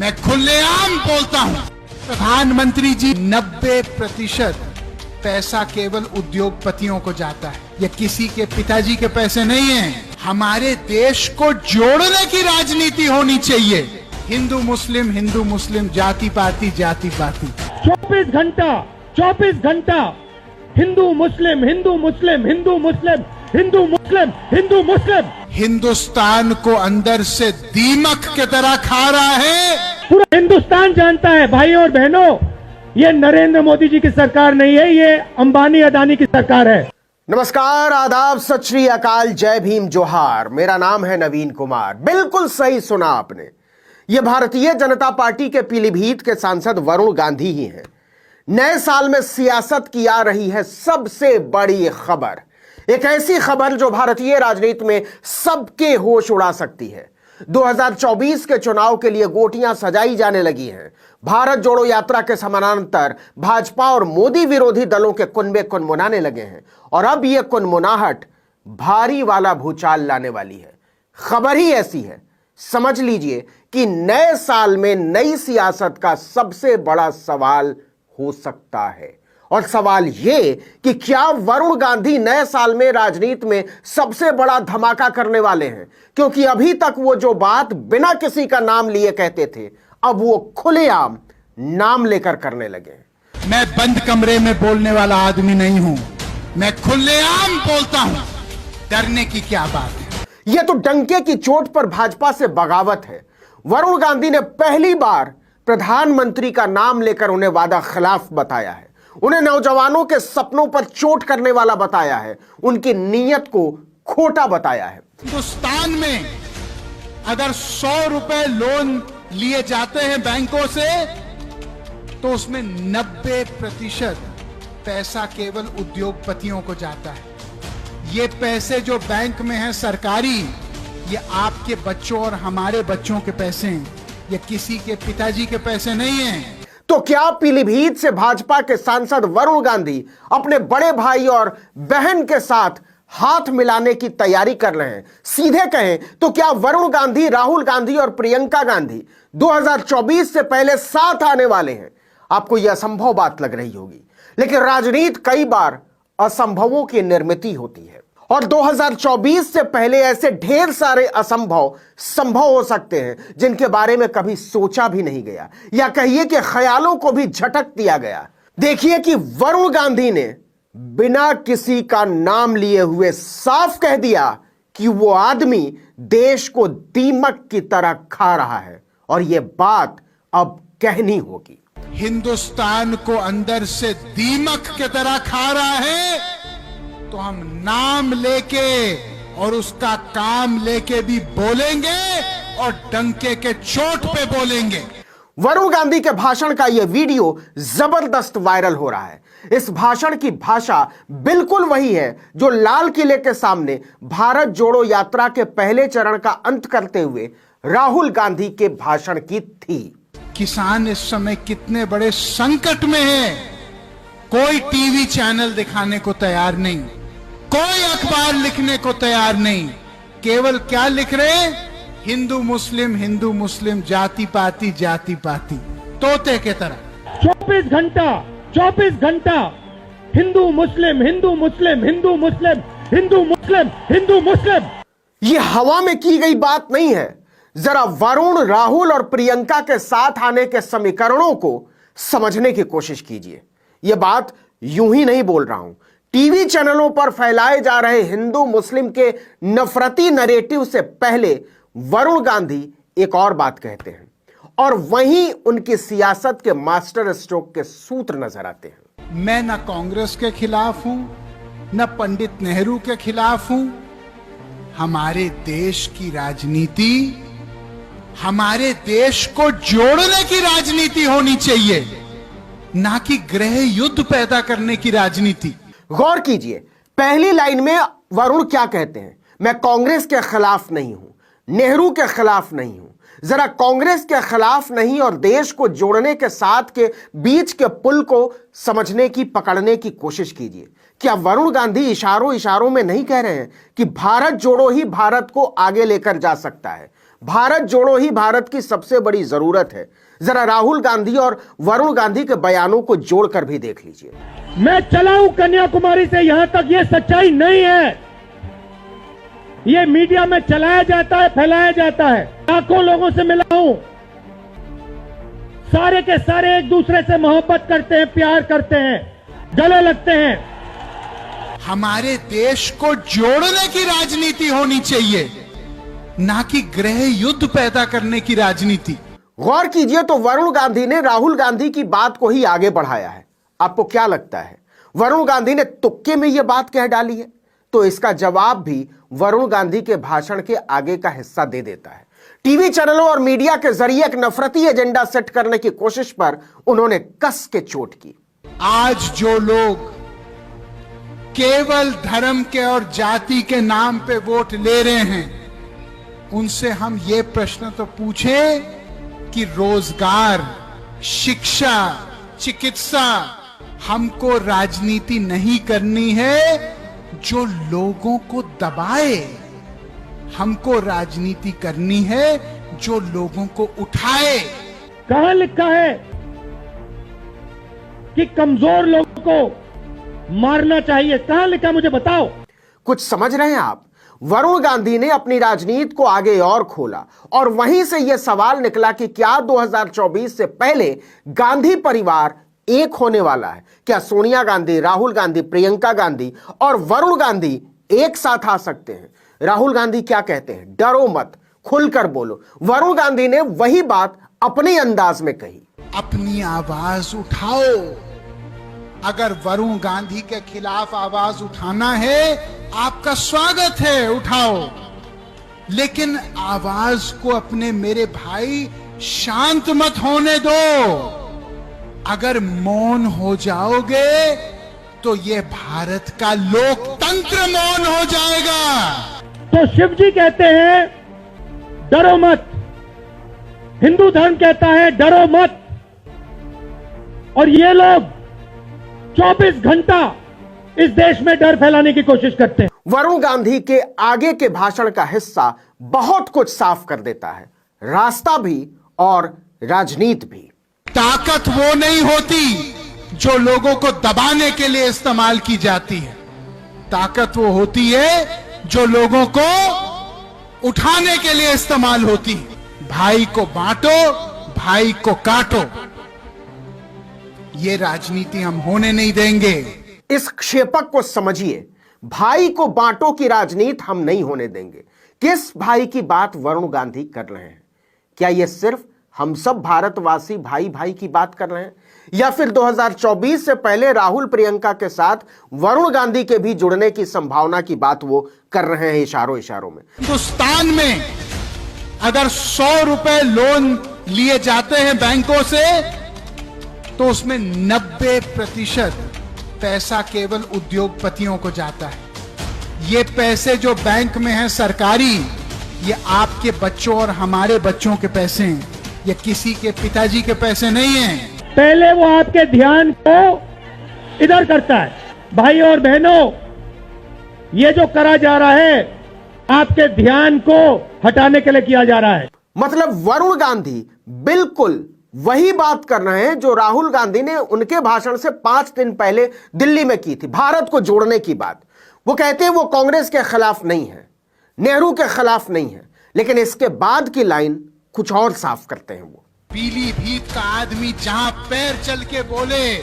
मैं खुलेआम बोलता हूं, प्रधानमंत्री जी 90% पैसा केवल उद्योगपतियों को जाता है। ये किसी के पिताजी के पैसे नहीं हैं। हमारे देश को जोड़ने की राजनीति होनी चाहिए। हिंदू मुस्लिम, जाति पाति 24 घंटा हिंदू मुस्लिम। हिंदुस्तान को अंदर से दीमक की तरह खा रहा है। पूरा हिंदुस्तान जानता है भाइयों और बहनों, ये नरेंद्र मोदी जी की सरकार नहीं है, ये अंबानी अदानी की सरकार है। नमस्कार, आदाब, सत श्री अकाल, जय भीम, जोहार। मेरा नाम है नवीन कुमार। बिल्कुल सही सुना आपने। ये भारतीय जनता पार्टी के पीलीभीत के सांसद वरुण गांधी ही हैं। नए साल में सियासत की आ रही है सबसे बड़ी खबर, एक ऐसी खबर जो भारतीय राजनीति में सबके होश उड़ा सकती है। 2024 के चुनाव के लिए गोटियां सजाई जाने लगी हैं। भारत जोड़ो यात्रा के समानांतर भाजपा और मोदी विरोधी दलों के कुनबे कुनमुनाने लगे हैं और अब यह कुनमुनाहट भारी वाला भूचाल लाने वाली है। खबर ही ऐसी है, समझ लीजिए कि नए साल में नई सियासत का सबसे बड़ा सवाल हो सकता है। और सवाल यह कि क्या वरुण गांधी नए साल में राजनीति में सबसे बड़ा धमाका करने वाले हैं, क्योंकि अभी तक वो जो बात बिना किसी का नाम लिए कहते थे, अब वो खुलेआम नाम लेकर करने लगे। मैं बंद कमरे में बोलने वाला आदमी नहीं हूं, मैं खुलेआम बोलता हूं। डरने की क्या बात है? यह तो डंके की चोट पर भाजपा से बगावत है। वरुण गांधी ने पहली बार प्रधानमंत्री का नाम लेकर उन्हें वादा खिलाफ बताया है, उन्हें नौजवानों के सपनों पर चोट करने वाला बताया है, उनकी नीयत को खोटा बताया है। हिंदुस्तान में अगर 100 रुपए लोन लिए जाते हैं बैंकों से, तो उसमें 90% पैसा केवल उद्योगपतियों को जाता है। ये पैसे जो बैंक में हैं सरकारी, ये आपके बच्चों और हमारे बच्चों के पैसे हैं, ये किसी के पिताजी के पैसे नहीं हैं। तो क्या पीलीभीत से भाजपा के सांसद वरुण गांधी अपने बड़े भाई और बहन के साथ हाथ मिलाने की तैयारी कर रहे हैं? सीधे कहें तो क्या वरुण गांधी, राहुल गांधी और प्रियंका गांधी 2024 से पहले साथ आने वाले हैं? आपको यह असंभव बात लग रही होगी, लेकिन राजनीति कई बार असंभवों की निर्मित होती है और 2024 से पहले ऐसे ढेर सारे असंभव संभव हो सकते हैं जिनके बारे में कभी सोचा भी नहीं गया, या कहिए कि ख्यालों को भी झटक दिया गया। देखिए कि वरुण गांधी ने बिना किसी का नाम लिए हुए साफ कह दिया कि वो आदमी देश को दीमक की तरह खा रहा है और यह बात अब कहनी होगी। हिंदुस्तान को अंदर से दीमक की तरह खा रहा है, तो हम नाम लेके और उसका काम लेके भी बोलेंगे और डंके के चोट पे बोलेंगे। वरुण गांधी के भाषण का यह वीडियो जबरदस्त वायरल हो रहा है। इस भाषण की भाषा बिल्कुल वही है जो लाल किले के सामने भारत जोड़ो यात्रा के पहले चरण का अंत करते हुए राहुल गांधी के भाषण की थी। किसान इस समय कितने बड़े संकट में है, कोई टीवी चैनल दिखाने को तैयार नहीं, कोई अखबार लिखने को तैयार नहीं। केवल क्या लिख रहे? हिंदू मुस्लिम, जाति पाति तोते के तरह। 24 घंटा हिंदू मुस्लिम। यह हवा में की गई बात नहीं है। जरा वरुण, राहुल और प्रियंका के साथ आने के समीकरणों को समझने की कोशिश कीजिए। यह बात यूं ही नहीं बोल रहा हूं। टीवी चैनलों पर फैलाए जा रहे हिंदू मुस्लिम के नफरती नैरेटिव से पहले वरुण गांधी एक और बात कहते हैं और वहीं उनकी सियासत के मास्टर स्ट्रोक के सूत्र नजर आते हैं। मैं न कांग्रेस के खिलाफ हूं, न पंडित नेहरू के खिलाफ हूं। हमारे देश की राजनीति, हमारे देश को जोड़ने की राजनीति होनी चाहिए, ना कि गृह युद्ध पैदा करने की राजनीति। गौर कीजिए, पहली लाइन में वरुण क्या कहते हैं? मैं कांग्रेस के खिलाफ नहीं हूं, नेहरू के खिलाफ नहीं हूं। जरा कांग्रेस के खिलाफ नहीं और देश को जोड़ने के साथ के बीच के पुल को समझने की, पकड़ने की कोशिश कीजिए। क्या वरुण गांधी इशारों में नहीं कह रहे हैं कि भारत जोड़ो ही भारत को आगे लेकर जा सकता है? भारत जोड़ो ही भारत की सबसे बड़ी जरूरत है। जरा राहुल गांधी और वरुण गांधी के बयानों को जोड़कर भी देख लीजिए। मैं चला हूं कन्याकुमारी से यहां तक, यह सच्चाई नहीं है। यह मीडिया में चलाया जाता है, फैलाया जाता है। लाखों लोगों से मिला हूं, सारे के सारे एक दूसरे से मोहब्बत करते हैं, प्यार करते हैं, गले लगते हैं। हमारे देश को जोड़ने की राजनीति होनी चाहिए, ना कि गृह युद्ध पैदा करने की राजनीति। गौर कीजिए तो वरुण गांधी ने राहुल गांधी की बात को ही आगे बढ़ाया है। आपको क्या लगता है, वरुण गांधी ने तुक्के में यह बात कह डाली है? तो इसका जवाब भी वरुण गांधी के भाषण के आगे का हिस्सा दे देता है। टीवी चैनलों और मीडिया के जरिए एक नफरती एजेंडा सेट करने की कोशिश पर उन्होंने कस के चोट की। आज जो लोग केवल धर्म के और जाति के नाम पे वोट ले रहे हैं, उनसे हम ये प्रश्न तो पूछें कि रोजगार, शिक्षा, चिकित्सा, हमको राजनीति नहीं करनी है जो लोगों को दबाए। हमको राजनीति करनी है जो लोगों को उठाए। कहां लिखा है कि कमजोर लोगों को मारना चाहिए? कहां लिखा, मुझे बताओ। कुछ समझ रहे हैं आप? वरुण गांधी ने अपनी राजनीति को आगे और खोला और वहीं से यह सवाल निकला कि क्या 2024 से पहले गांधी परिवार एक होने वाला है? क्या सोनिया गांधी, राहुल गांधी, प्रियंका गांधी और वरुण गांधी एक साथ आ सकते हैं? राहुल गांधी क्या कहते हैं? डरो मत, खुलकर बोलो। वरुण गांधी ने वही बात अपने अंदाज में कही। अपनी आवाज उठाओ। अगर वरुण गांधी के खिलाफ आवाज उठाना है, आपका स्वागत है, उठाओ। लेकिन आवाज को अपने मेरे भाई शांत मत होने दो। अगर मौन हो जाओगे तो ये भारत का लोकतंत्र मौन हो जाएगा। तो शिव जी कहते हैं डरो मत, हिंदू धर्म कहता है डरो मत, और ये लोग 24 घंटा इस देश में डर फैलाने की कोशिश करते हैं। वरुण गांधी के आगे के भाषण का हिस्सा बहुत कुछ साफ कर देता है, रास्ता भी और राजनीति भी। ताकत वो नहीं होती जो लोगों को दबाने के लिए इस्तेमाल की जाती है। ताकत वो होती है जो लोगों को उठाने के लिए इस्तेमाल होती है। भाई को बांटो, भाई को काटो, ये राजनीति हम होने नहीं देंगे। इस क्षेपक को समझिए, भाई को बांटो की राजनीति हम नहीं होने देंगे। किस भाई की बात वरुण गांधी कर रहे हैं? क्या यह सिर्फ हम सब भारतवासी भाई भाई की बात कर रहे हैं, या फिर 2024 से पहले राहुल प्रियंका के साथ वरुण गांधी के भी जुड़ने की संभावना की बात वो कर रहे हैं इशारों इशारों में? हिंदुस्तान में अगर 100 रुपए लोन लिए जाते हैं बैंकों से, तो उसमें 90% पैसा केवल उद्योगपतियों को जाता है। ये पैसे जो बैंक में हैं सरकारी, ये आपके बच्चों और हमारे बच्चों के पैसे हैं, ये किसी के पिताजी के पैसे नहीं हैं। पहले वो आपके ध्यान को इधर करता है। भाई और बहनों, ये जो करा जा रहा है आपके ध्यान को हटाने के लिए किया जा रहा है। मतलब वरुण गांधी बिल्कुल वही बात कर रहे हैं जो राहुल गांधी ने उनके भाषण से 5 दिन पहले दिल्ली में की थी, भारत को जोड़ने की बात। वो कहते हैं वो कांग्रेस के खिलाफ नहीं है, नेहरू के खिलाफ नहीं है, लेकिन इसके बाद की लाइन कुछ और साफ करते हैं। वो पीलीभीत का आदमी जहां पैर चल के बोले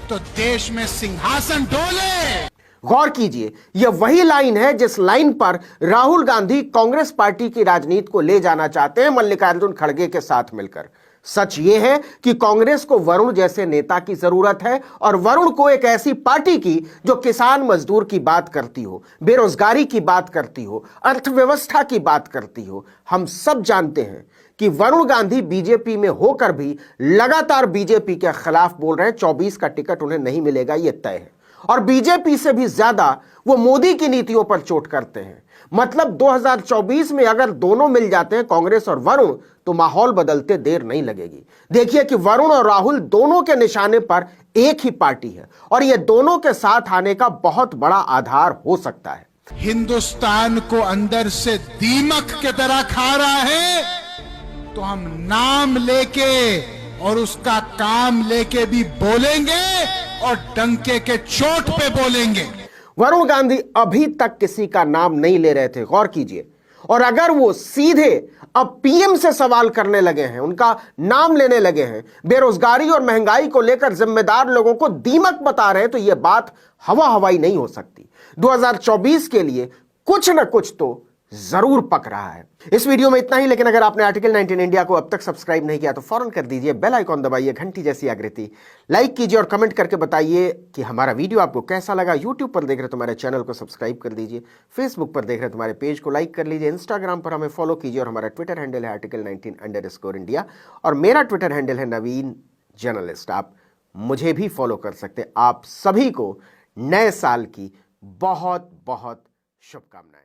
तो देश में सिंहासन डोले। गौर कीजिए, यह वही लाइन है जिस लाइन पर राहुल गांधी कांग्रेस पार्टी की राजनीति को ले जाना चाहते हैं मल्लिकार्जुन खड़गे के साथ मिलकर। सच यह है कि कांग्रेस को वरुण जैसे नेता की जरूरत है, और वरुण को एक ऐसी पार्टी की जो किसान मजदूर की बात करती हो, बेरोजगारी की बात करती हो, अर्थव्यवस्था की बात करती हो। हम सब जानते हैं कि वरुण गांधी बीजेपी में होकर भी लगातार बीजेपी के खिलाफ बोल रहे हैं। 24 का टिकट उन्हें नहीं मिलेगा, यह तय है। और बीजेपी से भी ज्यादा वो मोदी की नीतियों पर चोट करते हैं। मतलब 2024 में अगर दोनों मिल जाते हैं, कांग्रेस और वरुण, तो माहौल बदलते देर नहीं लगेगी। देखिए कि वरुण और राहुल दोनों के निशाने पर एक ही पार्टी है, और ये दोनों के साथ आने का बहुत बड़ा आधार हो सकता है। हिंदुस्तान को अंदर से दीमक के तरह खा रहा है तो हम नाम लेके और उसका काम लेके भी बोलेंगे और डंके के चोट पे बोलेंगे। वरुण गांधी अभी तक किसी का नाम नहीं ले रहे थे, गौर कीजिए। और अगर वो सीधे अब पीएम से सवाल करने लगे हैं, उनका नाम लेने लगे हैं, बेरोजगारी और महंगाई को लेकर जिम्मेदार लोगों को दीमक बता रहे हैं, तो यह बात हवा हवाई नहीं हो सकती। 2024 के लिए कुछ ना कुछ तो जरूर पक रहा है। इस वीडियो में इतना ही, लेकिन अगर आपने आर्टिकल 19 इंडिया को अब तक सब्सक्राइब नहीं किया तो फौरन कर दीजिए, बेल आइकॉन दबाइए, घंटी जैसी आकृति, लाइक कीजिए और कमेंट करके बताइए कि हमारा वीडियो आपको कैसा लगा। यूट्यूब पर देख रहे तो हमारे चैनल को सब्सक्राइब कर दीजिए, फेसबुक पर देख रहे तो हमारे पेज को लाइक कर लीजिए, इंस्टाग्राम पर हमें फॉलो कीजिए और हमारा ट्विटर हैंडल है आर्टिकल 19_इंडिया और मेरा ट्विटर हैंडल है नवीन जर्नलिस्ट। आप मुझे भी फॉलो कर सकते। आप सभी को नए साल की बहुत बहुत शुभकामनाएं।